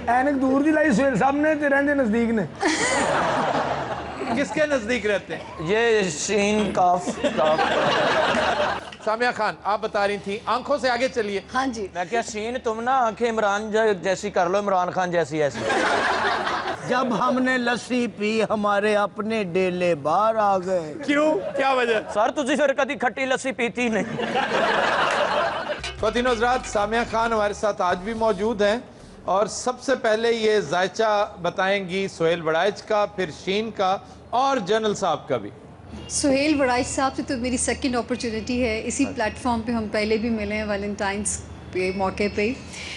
ਐਨਕ दूर दी लाई सुहेल साहब ने ते रहंदे नजदीक ने। किसके नजदीक रहते हैं? ये शीन काफ सामिया खान, आप बता रही थी, आंखों से आगे चलिए। हाँ जी। मैं क्या शीन, तुम ना आंखें इमरान जैसी कर लो, इमरान खान जैसी ऐसी। जब हमने लस्सी पी हमारे अपने डेले बाहर आ गए। क्यों, क्या वजह? सर तुझी फिर कभी खट्टी लस्सी पीती नहीं। ख्वातीन हज़रात, सामिया खान हमारे साथ आज भी मौजूद हैं और सबसे पहले ये जायचा बताएंगी सुहेल वड़ाइच का, फिर शीन का और जनरल साहब का भी। सुहेल वड़ाइच साहब से तो मेरी सेकंड अपॉर्चुनिटी है। इसी प्लेटफॉर्म पे हम पहले भी मिले हैं वैलेंटाइंस पे मौके पे।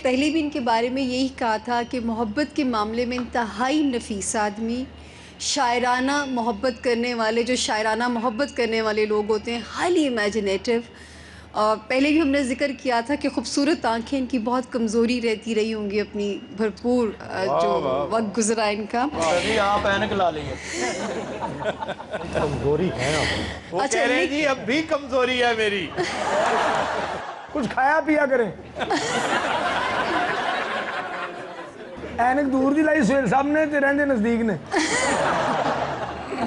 पहले भी इनके बारे में यही कहा था कि मोहब्बत के मामले में इंतहाई नफीस आदमी, शायराना मोहब्बत करने वाले, जो शायराना मोहब्बत करने वाले लोग होते हैं, हाईली इमेजिनेटिव। पहले भी हमने जिक्र किया था कि खूबसूरत आंखें इनकी बहुत कमज़ोरी रहती रही होंगी अपनी भरपूर जो वक्त गुजरा इनका। अभी आप ऐनक ला लीजिए। कमजोरी है वो कह रहे हैं जी अब भी कमजोरी है मेरी। कुछ खाया पिया करें। ਐਨਕ दूर दी लाई सुहेल साहब ने ते रहंदे नजदीक ने।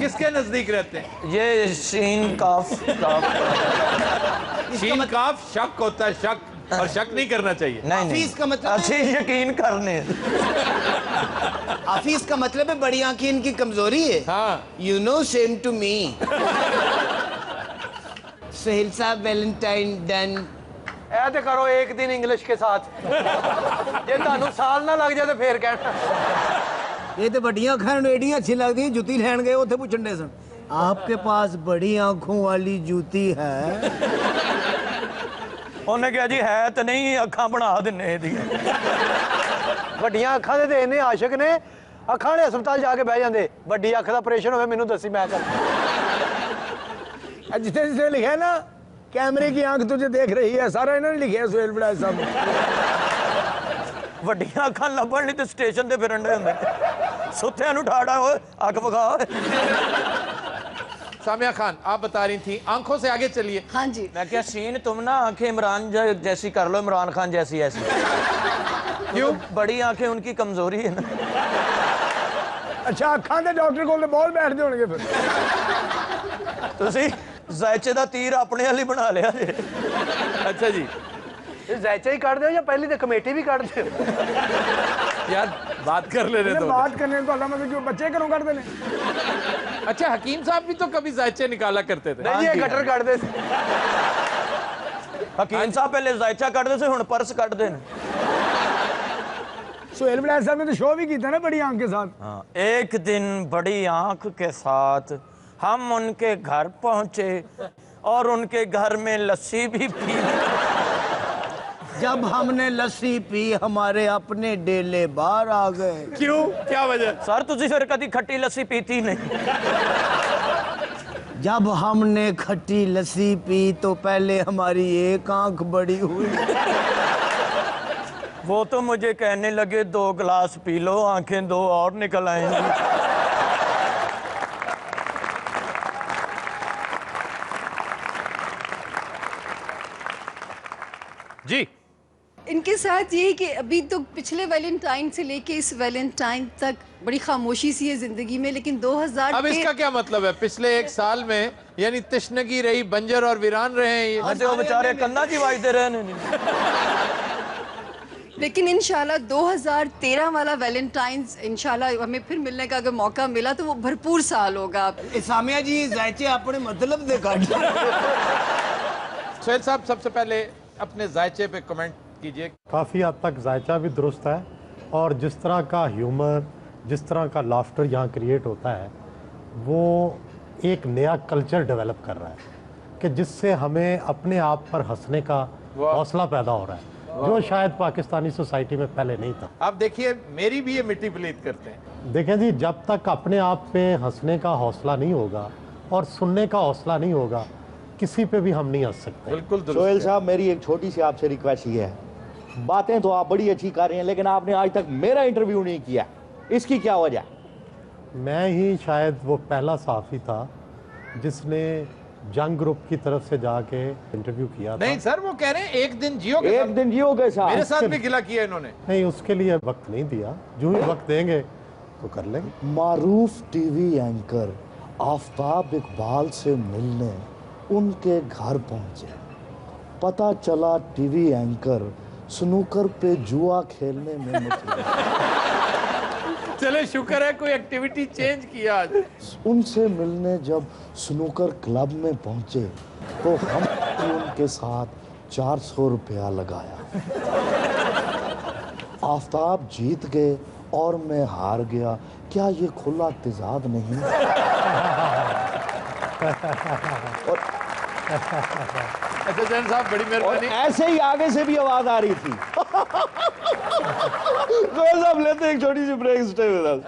किसके नजदीक रहते हैं? ये शीन काफ शीन काफ शक होता है, शक, और शक नहीं करना चाहिए। नहीं हाफिज का मतलब अच्छी यकीन करने। हाफिज का मतलब है बड़ी आंखें इनकी कमजोरी है। हाँ, you know same to me. Suhail Sahab valentine done. ऐ ते करो एक दिन इंग्लिश के साथ। जे तानू साल ना लग जाए तो फिर कहना। ये तो बड़ियां अखां एडियां अच्छी लगती हैं। जुती लैन गए उत्थे पुछन दे सन, आपके पास बड़ी आंखों वाली जूती है? उन्हें कहा जी है तो नहीं, अखां बना दिने ਵੱਡੀਆਂ ਅੱਖਾਂ ਦੇ ਇੰਨੇ ਆਸ਼ਿਕ ਨੇ, ਅੱਖਾਂ ਵਾਲੇ ਹਸਪਤਾਲ ਜਾ ਕੇ ਬਹਿ ਜਾਂਦੇ। ਵੱਡੀ ਅੱਖ ਦਾ ਆਪਰੇਸ਼ਨ ਹੋਵੇ ਮੈਨੂੰ ਦੱਸੀ, मैं कर। जिथे जिथे लिखा है ना कैमरे की आंख तुझे देख रही है, सारा इन्होंने लिखा है सुहेल वड़ाइच साहब ने। ਵੱਡੀਆਂ ਅੱਖਾਂ ਲੱਭਣ ਲਈ ਤੇ ਸਟੇਸ਼ਨ ਤੇ ਫਿਰਨ ਦੇ ਹੁੰਦੇ, ਸੁੱਤਿਆਂ ਨੂੰ ਠਾੜਾ ਹੋਏ ਅੱਖ ਵਿਖਾ। सामिया खान, आप बता रही थी, आंखों से आगे चलिए। हाँ जी। मैं क्या शीन, तुम ना आंखें इमरान जैसी कर लो, इमरान खान जैसी ऐसी। क्यों? बड़ी आंखें उनकी कमजोरी है ना। अच्छा, अखां दे डॉक्टर कोल बहुत बैठते होंगे फिर। ਤੁਸੀਂ ਜ਼ਾਇਚੇ ਦਾ ਤੀਰ ਆਪਣੇ ਵਾਲੀ ਬਣਾ ਲਿਆ ਜੇ। अच्छा जी, ਇਹ ਜ਼ਾਇਚਾ ਹੀ ਕੱਢਦੇ ਹੋ ਜਾਂ ਪਹਿਲੀ ਤੇ ਕਮੇਟੀ ਵੀ ਕੱਢਦੇ ਹੋ? यार बात कर लेने दो। बात करने तो मतलब क्यों बच्चे घरों करते हैं? अच्छा, हकीम साहब भी तो कभी जायचे निकाला करते थे। ਨਹੀਂ ਜੀ, ਇਹ ਗਟਰ ਕੱਢਦੇ ਸੀ। ਹਕੀਮ ਸਾਹਿਬ ਪਹਿਲੇ ਜ਼ਾਇਚਾ ਕੱਢਦੇ ਸੀ, ਹੁਣ ਪਰਸ ਕੱਢਦੇ ਨੇ। सुहेल वड़ाइच साहब ने तो शो भी किया ना बड़ी आंख के साथ। हाँ, एक दिन बड़ी आंख के साथ हम उनके घर पहुंचे और उनके घर में लस्सी भी पी। जब हमने लस्सी पी हमारे अपने डेले बाहर आ गए। क्यों, क्या वजह? सर तुझी फिर कभी खट्टी लस्सी पीती नहीं। जब हमने खट्टी लस्सी पी तो पहले हमारी एक आंख बड़ी हुई। वो तो मुझे कहने लगे 2 गिलास पी लो, आंखें 2 और निकल आएंगी। जी, इनके साथ ये कि अभी तो पिछले वैलेंटाइन से लेके इस वैलेंटाइन तक बड़ी खामोशी सी है जिंदगी में, लेकिन 2000 अब इसका क्या मतलब है? पिछले एक साल में यानी तशनगी रही, बंजर और वीरान रहे हैं ये। वो बेचारे कन्ना जी वाजते रहे ने। लेकिन इंशाल्लाह 2013 वाला वैलेंटाइंस इंशाल्लाह हमें फिर मिलने का अगर मौका मिला तो वो भरपूर साल होगा। सामिया जी जायचे अपने मतलब दे काट। सुहेल साहब, सबसे पहले अपने जायचे पे कमेंट कीजिए। काफ़ी हद तक जायचा भी दुरुस्त है और जिस तरह का ह्यूमर, जिस तरह का लाफ्टर यहाँ क्रिएट होता है, वो एक नया कल्चर डेवलप कर रहा है कि जिससे हमें अपने आप पर हंसने का हौसला पैदा हो रहा है, जो शायद पाकिस्तानी सोसाइटी में पहले नहीं था। आप देखिए, मेरी भी ये मिट्टी पलीत करते हैं। देखें जी, जब तक अपने आप पे हंसने का हौसला नहीं होगा और सुनने का हौसला नहीं होगा, किसी पे भी हम नहीं हंस सकते। बिल्कुल दुरुस्त सोहेल है। साहब, मेरी एक छोटी सी आपसे रिक्वेस्ट ये है, बातें तो आप बड़ी अच्छी कर रहे हैं लेकिन आपने आज तक मेरा इंटरव्यू नहीं किया, इसकी क्या वजह? मैं ही शायद वो पहला सहाफ़ी था जिसने जंग ग्रुप की तरफ से जाके इंटरव्यू किया था। नहीं सर, वो कह रहे हैं एक दिन जियो के एक दिन जियो के मेरे साथ साथ भी गिला किया इन्होंने। नहीं, उसके लिए वक्त नहीं दिया, जो भी वक्त देंगे तो कर लेंगे। मारूफ टीवी एंकर आफताब इकबाल से मिलने उनके घर पहुंचे। पता चला टीवी एंकर स्नूकर पे जुआ खेलने में मुझे चले शुक्र है कोई एक्टिविटी चेंज किया आज। उनसे मिलने जब स्नूकर क्लब में पहुंचे तो हम उनके साथ 400 रुपया लगाया। आफताब जीत गए और मैं हार गया। क्या ये खुला तेजाब नहीं? अच्छा जैन साहब, बड़ी और मेहरबानी। ऐसे ही आगे से भी आवाज आ रही थी। साहब लेते एक छोटी सी ब्रेक, स्टे विद अस।